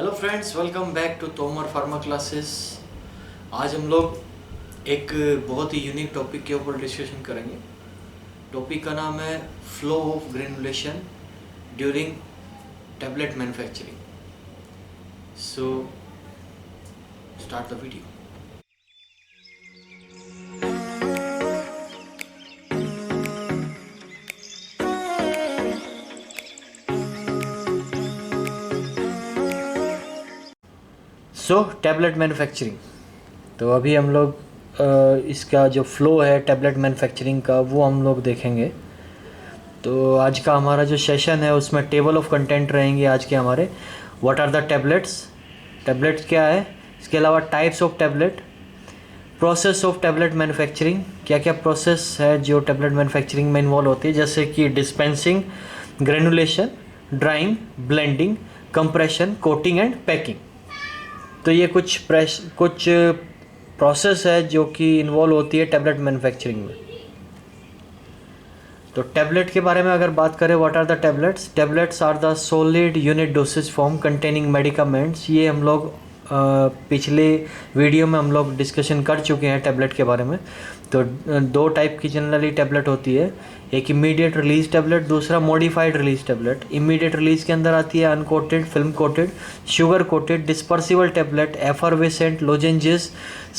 Hello friends, welcome back to Tomar pharma classes. आज हम लोग एक बहुत ही यूनिक टॉपिक के ऊपर डिस्कशन करेंगे। टॉपिक का नाम है flow of granulation during tablet manufacturing. So start the video. Tablet manufacturing. तो अभी हम लोग इसका जो फ्लो है टैबलेट मैन्युफैक्चरिंग का वो हम लोग देखेंगे। तो आज का हमारा जो सेशन है उसमें टेबल ऑफ कंटेंट रहेंगे आज के हमारे। What are the tablets, tablets क्या है, इसके अलावा types of tablet, process of tablet manufacturing, क्या क्या प्रोसेस है जो टैबलेट मैन्युफैक्चरिंग में इन्वॉल्व होती है, जैसे कि dispensing, granulation, drawing, blending, compression, coating and packing. तो ये कुछ प्रोसेस है जो कि इन्वॉल्व होती है टैबलेट मैन्युफैक्चरिंग में। तो टैबलेट के बारे में अगर बात करें, what are the tablets, tablets are the solid unit dosage form containing medicaments. ये हम लोग पिछले वीडियो में हम लोग डिस्कशन कर चुके हैं टैबलेट के बारे में। तो दो टाइप की जनरली टैबलेट होती है, एक इमीडिएट रिलीज टैबलेट, दूसरा modified release tablet. Immediate release के अंदर आती है uncoated, film coated, sugar coated, dispersible tablet, effervescent, lozenges,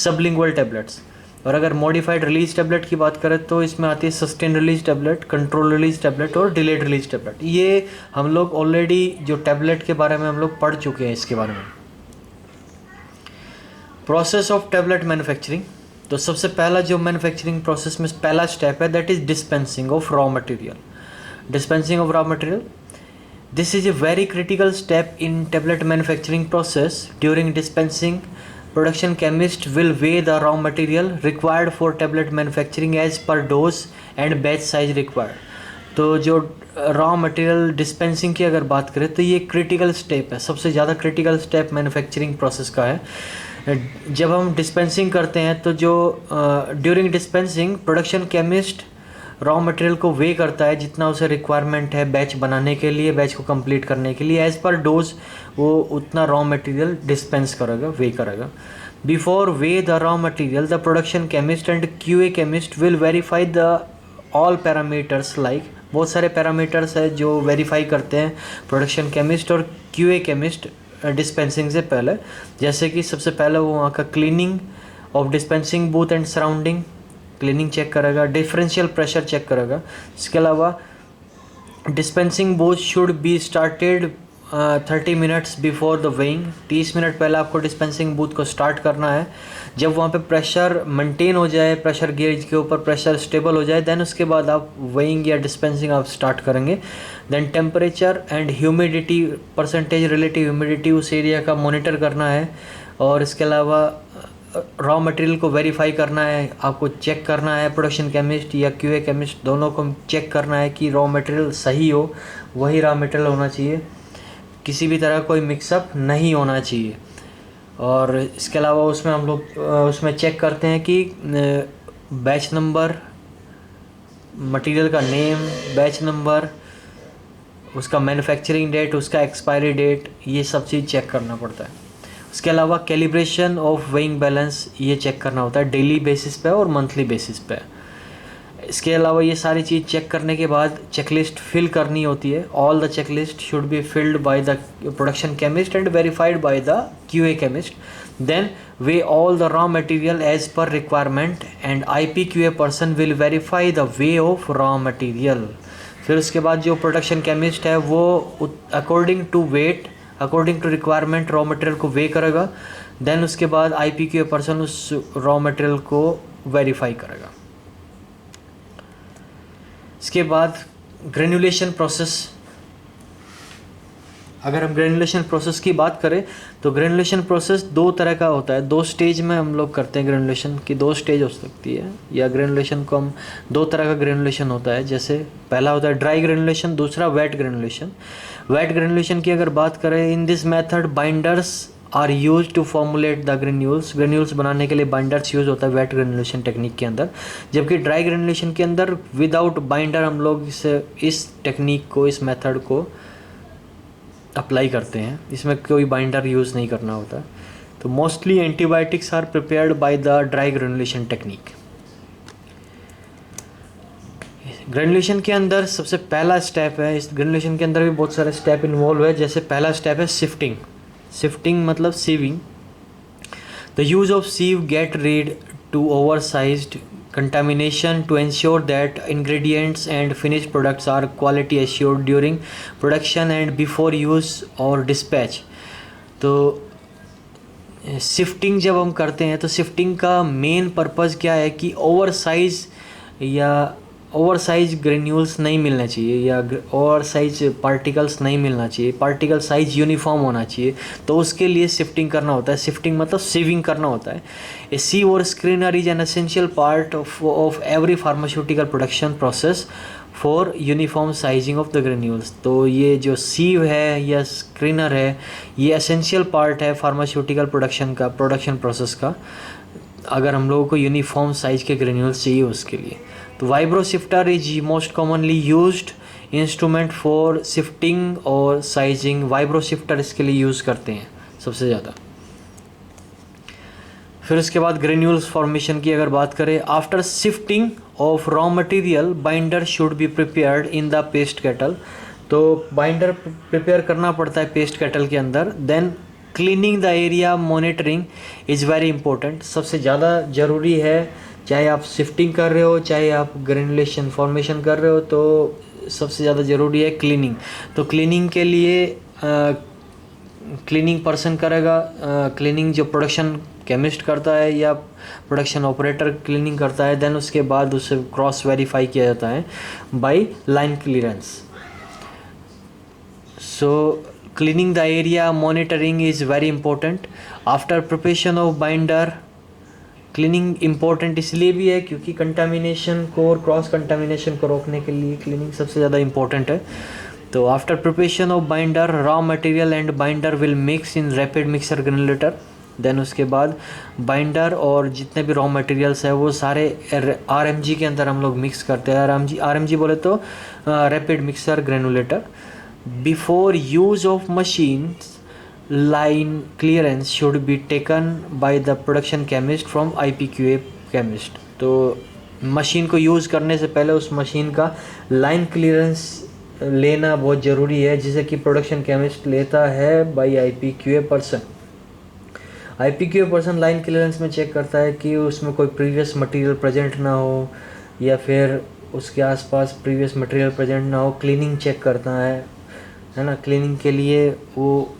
sublingual tablets. और अगर मॉडिफाइड रिलीज टैबलेट की बात करें तो इसमें आती है sustain release tablet, control release tablet और डिलेड रिलीज टैबलेट। ये हम लोग ऑलरेडी जो टैबलेट के बारे में हम लोग पढ़ चुके हैं इसके बारे में। Process of tablet manufacturing. तो सबसे पहला जो मैन्युफैक्चरिंग प्रोसेस में पहला स्टेप है that is dispensing of raw material. Dispensing of raw material, this is a very critical step in tablet manufacturing process. During dispensing, production chemist will weigh the raw material required for tablet manufacturing as per dose and batch size required. तो जो raw material dispensing की अगर बात करें तो ये critical step है, सबसे ज़्यादा क्रिटिकल स्टेप मैन्युफैक्चरिंग प्रोसेस का है। जब हम डिस्पेंसिंग करते हैं तो जो during dispensing production chemist raw material को वे करता है जितना उसे रिक्वायरमेंट है बैच बनाने के लिए, बैच को कंप्लीट करने के लिए। एज पर डोज वो उतना रॉ मटेरियल डिस्पेंस करेगा, वे करेगा। Before weigh the raw material the production chemist and QA chemist will verify the all parameters like, बहुत सारे पैरामीटर्स है जो वेरीफाई करते हैं प्रोडक्शन केमिस्ट और क्यूए केमिस्ट डिस्पेंसिंग से पहले। जैसे कि सबसे पहले वो वहाँ का cleaning of dispensing booth and surrounding, cleaning check करेगा, डिफरेंशियल प्रेशर चेक करेगा। इसके अलावा dispensing booth should be started 30 minutes before the weighing. 30 minute पहले आपको डिस्पेंसिंग बूथ को स्टार्ट करना है। जब वहाँ पे प्रेशर मेंटेन हो जाए, प्रेशर गेज के ऊपर प्रेशर स्टेबल हो जाए, देन उसके बाद आप वेइंग या डिस्पेंसिंग आप स्टार्ट करेंगे। Then temperature and humidity, percentage relative humidity उस एरिया का मॉनिटर करना है। और इसके अलावा रॉ मटेरियल को वेरीफाई करना है, आपको चेक करना है, प्रोडक्शन केमिस्ट या क्यूए केमिस्ट दोनों को चेक करना है कि रॉ मटेरियल सही हो, वही रॉ मटेरियल होना चाहिए, किसी भी तरह कोई मिक्सअप नहीं होना चाहिए। और इसके अलावा उसमें हम लोग उसमें चेक करते हैं कि बैच नंबर, मटेरियल का नेम, बैच नंबर, उसका मैन्युफैक्चरिंग डेट, उसका एक्सपायरी डेट, ये सब चीज़ चेक करना पड़ता है। उसके अलावा कैलिब्रेशन ऑफ वेइंग बैलेंस ये चेक करना होता है डेली बेसिस पे और मंथली बेसिस पे। इसके अलावा ये सारी चीज़ चेक करने के बाद चेकलिस्ट फिल करनी होती है। All the checklist should be filled by the production chemist and verified by the QA chemist. Then weigh all the raw material as per requirement and IPQA person will verify the weigh of raw material. फिर उसके बाद जो production chemist है वो according to weight, according to requirement raw material को weigh करेगा। Then उसके बाद IPQA पर्सन उस रॉ मटेरियल को वेरीफाई करेगा। इसके बाद ग्रेनुलेशन प्रोसेस। अगर हम ग्रेनुलेशन प्रोसेस की बात करें तो ग्रेनुलेशन प्रोसेस दो तरह का होता है, दो स्टेज में हम लोग करते हैं। ग्रेनुलेशन की दो स्टेज हो सकती है, या ग्रेनुलेशन को हम दो तरह का ग्रेनुलेशन होता है। जैसे पहला होता है ड्राई ग्रेनुलेशन, दूसरा वेट ग्रेनुलेशन। वेट ग्रेनुलेशन की अगर बात करें, in this method binders are use to formulate the granules. Granules बनाने के लिए बाइंडर्स यूज होता है वेट ग्रेनुलेशन टेक्निक के अंदर। जबकि ड्राई ग्रेनुलेशन के अंदर विदाउट बाइंडर हम लोग इस टेक्निक को, इस मेथड को अप्लाई करते हैं, इसमें कोई बाइंडर यूज़ नहीं करना होता। तो mostly antibiotics are prepared by the dry granulation technique. Granulation के अंदर सबसे पहला स्टेप है, इस ग्रेनुलेशन के अंदर भी बहुत सारे स्टेप इन्वॉल्व है। जैसे पहला स्टेप है सिफ्टिंग। सिफ्टिंग मतलब sieving. The use of sieve get rid to oversized contamination to ensure that ingredients and finished products are quality assured during production and before use or dispatch। तो shifting जब हम करते हैं तो shifting का main purpose क्या है कि ओवरसाइज ग्रेन्यूल्स नहीं मिलना चाहिए या ओवरसाइज पार्टिकल्स नहीं मिलना चाहिए, पार्टिकल साइज यूनिफॉर्म होना चाहिए। तो उसके लिए शिफ्टिंग करना होता है। शिफ्टिंग मतलब सीविंग करना होता है। ए सीव और screener is an essential part of every pharmaceutical production process for uniform sizing of the granules. तो ये जो सीव है या स्क्रीनर है, ये एसेंशियल पार्ट है फार्मास्यूटिकल प्रोडक्शन प्रोसेस का, अगर हम लोगों को यूनिफॉर्म साइज के ग्रेन्यूल्स चाहिए उसके लिए। तो vibro shifter is most commonly used instrument for shifting और साइजिंग। वाइब्रो शिफ्टर इसके लिए यूज़ करते हैं सबसे ज़्यादा। फिर उसके बाद ग्रेन्यूल्स फॉर्मेशन की अगर बात करें, after shifting of raw material binder should be prepared in the paste kettle. तो बाइंडर प्रिपेयर करना पड़ता है पेस्ट केटल के अंदर। Then cleaning the area monitoring is very important. सबसे ज़्यादा ज़रूरी है, चाहे आप शिफ्टिंग कर रहे हो चाहे आप ग्रेनुलेशन फॉर्मेशन कर रहे हो, तो सबसे ज़्यादा ज़रूरी है क्लीनिंग। तो क्लीनिंग के लिए क्लीनिंग पर्सन करेगा। क्लीनिंग जो प्रोडक्शन केमिस्ट करता है या प्रोडक्शन ऑपरेटर क्लीनिंग करता है। देन उसके बाद उसे क्रॉस वेरीफाई किया जाता है by line clearance. So cleaning the area monitoring is very important. After preparation of binder, cleaning important इसलिए भी है क्योंकि कंटामिनेशन को और क्रॉस कंटामिनेशन को रोकने के लिए क्लीनिंग सबसे ज़्यादा इम्पोर्टेंट है। तो after preparation of binder, raw material and binder will mix in rapid mixer granulator. Then उसके बाद बाइंडर और जितने भी रॉ मटेरियल्स है वो सारे आरएमजी के अंदर हम लोग मिक्स करते हैं। आरएमजी बोले तो rapid mixer granulator. Before use of machines, line clearance should be taken by the production chemist from IPQA chemist। तो मशीन को यूज़ करने से पहले उस मशीन का लाइन क्लियरेंस लेना बहुत ज़रूरी है, जिसे कि प्रोडक्शन केमिस्ट लेता है by IPQA person. IPQA person line clearance में चेक करता है कि उसमें कोई प्रीवियस मटेरियल प्रेजेंट ना हो या फिर उसके आसपास प्रीवियस मटेरियल प्रेजेंट ना हो। क्लीनिंग चेक करता है ना। क्लीनिंग के लिए वो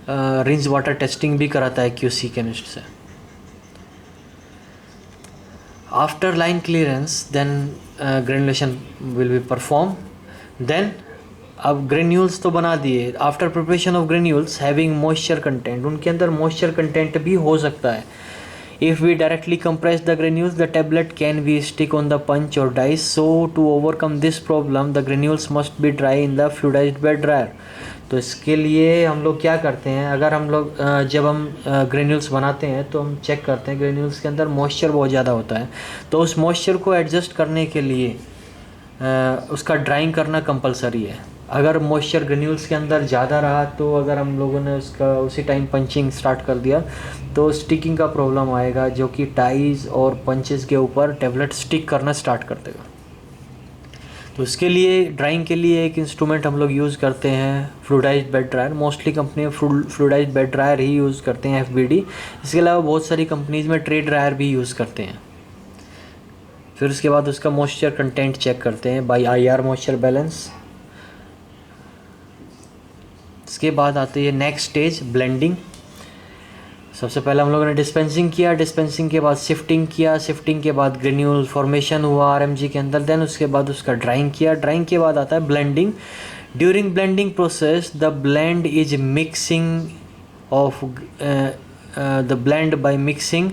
रिंस वाटर टेस्टिंग भी कराता है QC केमिस्ट से। After line clearance then granulation will be perform. Then अब ग्रेन्यूल्स तो बना दिए। After preparation of granules having moisture content, उनके अंदर मॉइस्चर कंटेंट भी हो सकता है। If we directly compress the granules, the tablet can be stick on the punch or dice. So to overcome this problem, the granules must be dry in the fluidized bed dryer। तो इसके लिए हम लोग क्या करते हैं, अगर हम लोग जब हम ग्रेन्यूल्स बनाते हैं तो हम चेक करते हैं ग्रेन्यूल्स के अंदर मॉइस्चर बहुत ज़्यादा होता है। तो उस मॉइस्चर को एडजस्ट करने के लिए उसका ड्राइंग करना कंपलसरी है। अगर मॉइस्चर ग्रेन्यूल्स के अंदर ज़्यादा रहा तो अगर हम लोगों ने उसका उसी टाइम पंचिंग स्टार्ट कर दिया तो स्टिकिंग का प्रॉब्लम आएगा, जो कि टाइज और पंचेस के ऊपर टैबलेट स्टिक करना स्टार्ट कर देगा। तो इसके लिए ड्राइंग के लिए एक इंस्ट्रूमेंट हम लोग यूज़ करते हैं, fluidised bed dryer. Mostly company fluidised bed dryer ही यूज़ करते हैं, FBD। इसके अलावा बहुत सारी कंपनीज़ में ट्रे ड्रायर भी यूज़ करते हैं। फिर उसके बाद उसका मॉइस्चर कंटेंट चेक करते हैं बाय IR मॉइस्चर बैलेंस। इसके बाद आती है नेक्स्ट स्टेज, ब्लेंडिंग। सबसे पहले हम लोगों ने डिस्पेंसिंग किया, डिस्पेंसिंग के बाद शिफ्टिंग किया, शिफ्टिंग के बाद ग्रेन्यूल फॉर्मेशन हुआ RMG के अंदर। देन उसके बाद उसका ड्राइंग किया, ड्राइंग के बाद आता है blending. During blending process the blend is mixing of the blend by mixing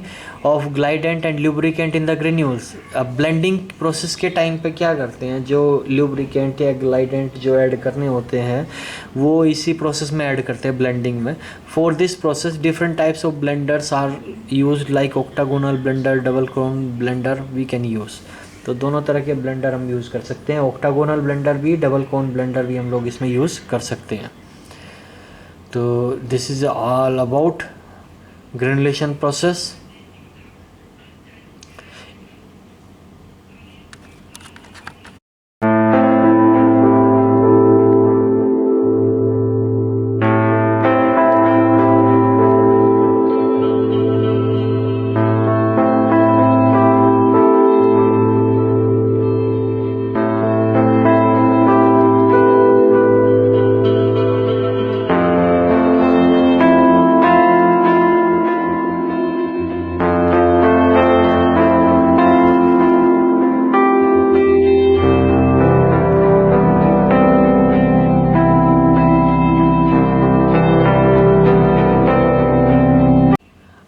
of glidant and lubricant in the granules. अब ब्लेंडिंग प्रोसेस के टाइम पे क्या करते हैं, जो ल्यूब्रिकेंट या ग्लाइडेंट जो ऐड करने होते हैं वो इसी प्रोसेस में ऐड करते हैं ब्लेंडिंग में। For this process different types of blenders are used like octagonal blender, double cone blender we can use. तो दोनों तरह के ब्लेंडर हम यूज़ कर सकते हैं, ऑक्टागोनल ब्लेंडर भी, डबल कोन ब्लेंडर भी हम लोग इसमें यूज़ कर सकते हैं। तो this is all about granulation process.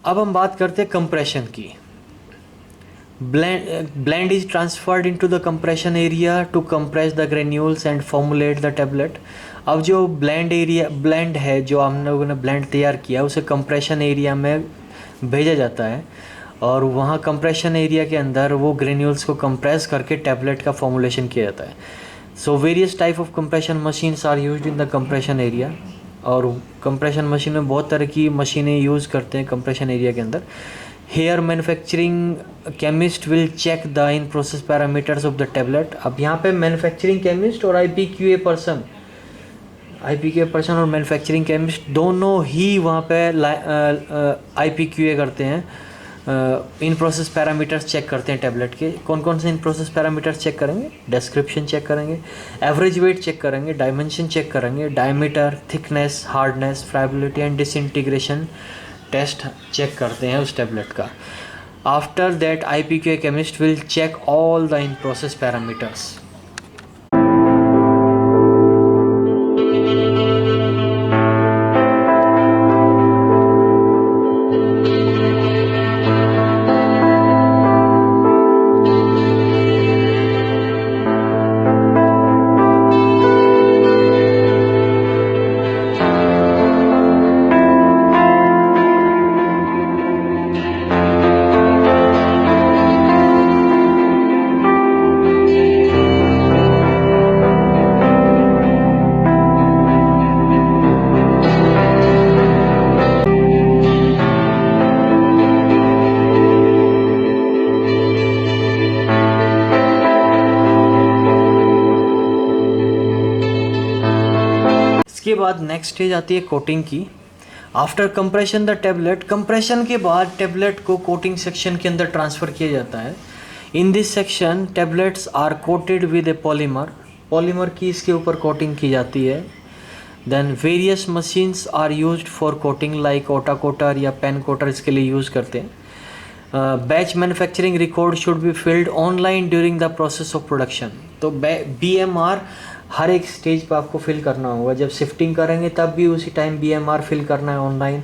अब हम बात करते हैं कंप्रेशन की. Blend is transferred into the compression area to compress the granules and formulate the tablet. अब जो ब्लेंड है, जो हम लोगों ने ब्लेंड तैयार किया, उसे कंप्रेशन एरिया में भेजा जाता है और वहाँ कंप्रेशन एरिया के अंदर वो ग्रेन्यूल्स को कंप्रेस करके टेबलेट का फॉर्मुलेशन किया जाता है. So various type of compression machines are used in the compression area. और कंप्रेशन मशीन में बहुत तरह की मशीनें यूज़ करते हैं कंप्रेशन एरिया के अंदर. Here manufacturing chemist will check the in process parameters of the tablet. अब यहाँ पे मैन्युफैक्चरिंग केमिस्ट और आईपीक्यूए पर्सन और मैन्युफैक्चरिंग केमिस्ट दोनों ही वहाँ पे आईपीक्यूए करते हैं. इन प्रोसेस पैरामीटर्स चेक करते हैं टेबलेट के. कौन कौन से इन प्रोसेस पैरामीटर्स चेक करेंगे? डिस्क्रिप्शन चेक करेंगे, एवरेज वेट चेक करेंगे, डायमेंशन चेक करेंगे, diameter, thickness, hardness, friability and disintegration test check करते हैं उस टेबलेट का. After that IPQA chemist will check all the in process parameters. इसके बाद नेक्स्ट स्टेज आती है कोटिंग की. After compression the tablet, compression के बाद टेबलेट को कोटिंग सेक्शन के अंदर ट्रांसफ़र किया जाता है. In this section tablets are coated with a polymer की इसके ऊपर कोटिंग की जाती है. Then various machines are used for coating like auto coater या पेन कोटर इसके लिए यूज़ करते हैं. Batch manufacturing record should be field online during the process of production. तो BMR हर एक स्टेज पर आपको फिल करना होगा. जब शिफ्टिंग करेंगे तब भी उसी टाइम BMR फिल करना है ऑनलाइन.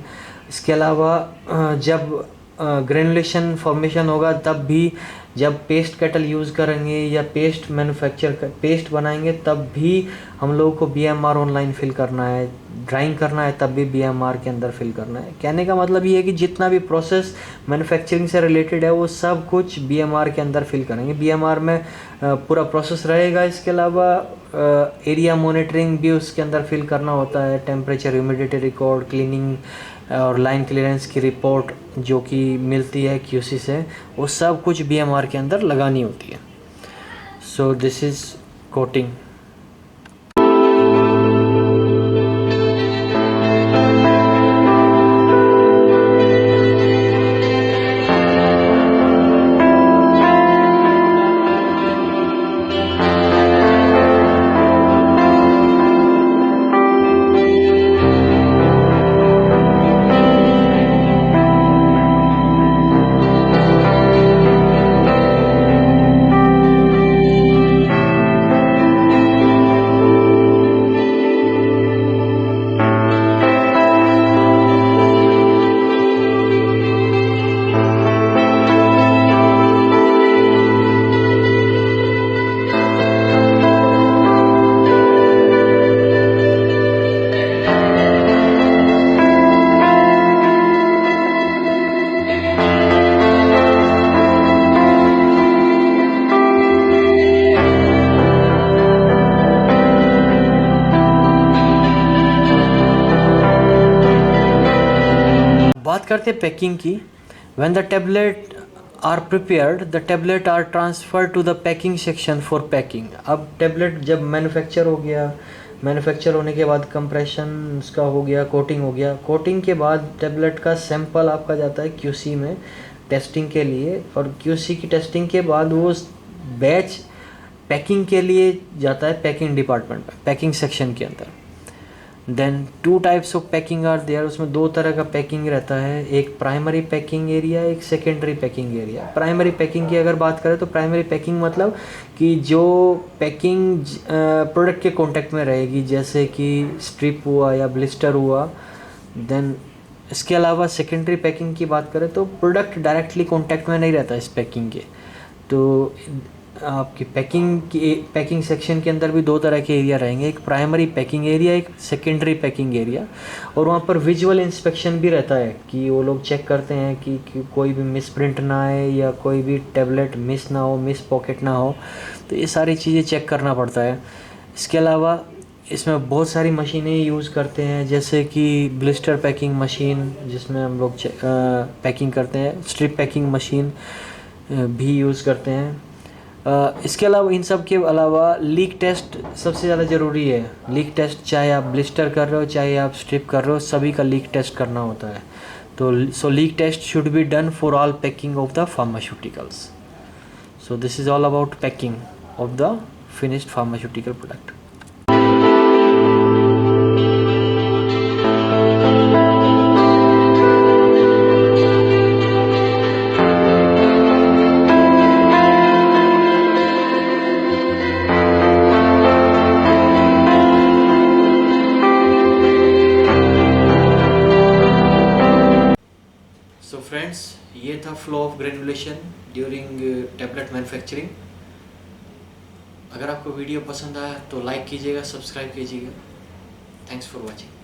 इसके अलावा जब ग्रेनुलेशन फॉर्मेशन होगा तब भी, जब पेस्ट केटल यूज़ करेंगे या पेस्ट बनाएंगे तब भी हम लोगों को BMR ऑनलाइन फिल करना है. ड्राइंग करना है तब भी BMR के अंदर फिल करना है. कहने का मतलब ये है कि जितना भी प्रोसेस मैन्युफैक्चरिंग से रिलेटेड है वो सब कुछ BMR के अंदर फिल करेंगे. BMR में पूरा प्रोसेस रहेगा. इसके अलावा एरिया मॉनिटरिंग भी उसके अंदर फिल करना होता है. टेम्परेचर, ह्यूमिडिटी रिकॉर्ड, क्लीनिंग और लाइन क्लियरेंस की रिपोर्ट जो कि मिलती है QC से, वो सब कुछ BMR के अंदर लगानी होती है. So this is coating. बात करते हैं पैकिंग की। When the tablet are prepared the tablet are transfer to the packing section for packing. अब टेबलेट जब मैन्युफैक्चर हो गया, मैन्युफैक्चर होने के बाद कंप्रेशन उसका हो गया, कोटिंग हो गया, कोटिंग के बाद टेबलेट का सैंपल आपका जाता है क्यूसी में टेस्टिंग के लिए, और क्यूसी की टेस्टिंग के बाद वो बैच पैकिंग के लिए जाता है पैकिंग डिपार्टमेंट में, पैकिंग सेक्शन के अंदर। Then 2 types of packing are there, उसमें 2 तरह का पैकिंग रहता है, एक प्राइमरी पैकिंग एरिया, एक secondary packing area. Primary packing की अगर बात करें तो प्राइमरी पैकिंग मतलब कि जो पैकिंग प्रोडक्ट के कांटेक्ट में रहेगी, जैसे कि स्ट्रिप हुआ या ब्लिस्टर हुआ। देन इसके अलावा सेकेंडरी पैकिंग की बात करें तो प्रोडक्ट डायरेक्टली कांटेक्ट में नहीं रहता इस पैकिंग के। तो आपकी पैकिंग सेक्शन के अंदर भी 2 तरह के एरिया रहेंगे, एक प्राइमरी पैकिंग एरिया, एक सेकेंडरी पैकिंग एरिया। और वहाँ पर विजुअल इंस्पेक्शन भी रहता है कि वो लोग चेक करते हैं कि कोई भी मिस प्रिंट ना आए या कोई भी टैबलेट मिस ना हो, मिस पॉकेट ना हो। तो ये सारी चीज़ें चेक करना पड़ता है। इसके अलावा इसमें बहुत सारी मशीनें यूज़ करते हैं, जैसे कि ब्लिस्टर पैकिंग मशीन जिसमें हम लोग पैकिंग करते हैं, स्ट्रिप पैकिंग मशीन भी यूज़ करते हैं। इसके अलावा इन सब के अलावा लीक टेस्ट सबसे ज़्यादा ज़रूरी है। लीक टेस्ट चाहे आप ब्लिस्टर कर रहे हो चाहे आप स्ट्रिप कर रहे हो, सभी का लीक टेस्ट करना होता है। तो so leak test should be done for all packing of the pharmaceuticals. So this is all about packing of the finished pharmaceutical product. So friends, ये था flow of granulation during tablet manufacturing. अगर आपको video पसंद आया तो like कीजिएगा, subscribe कीजिएगा। Thanks for watching.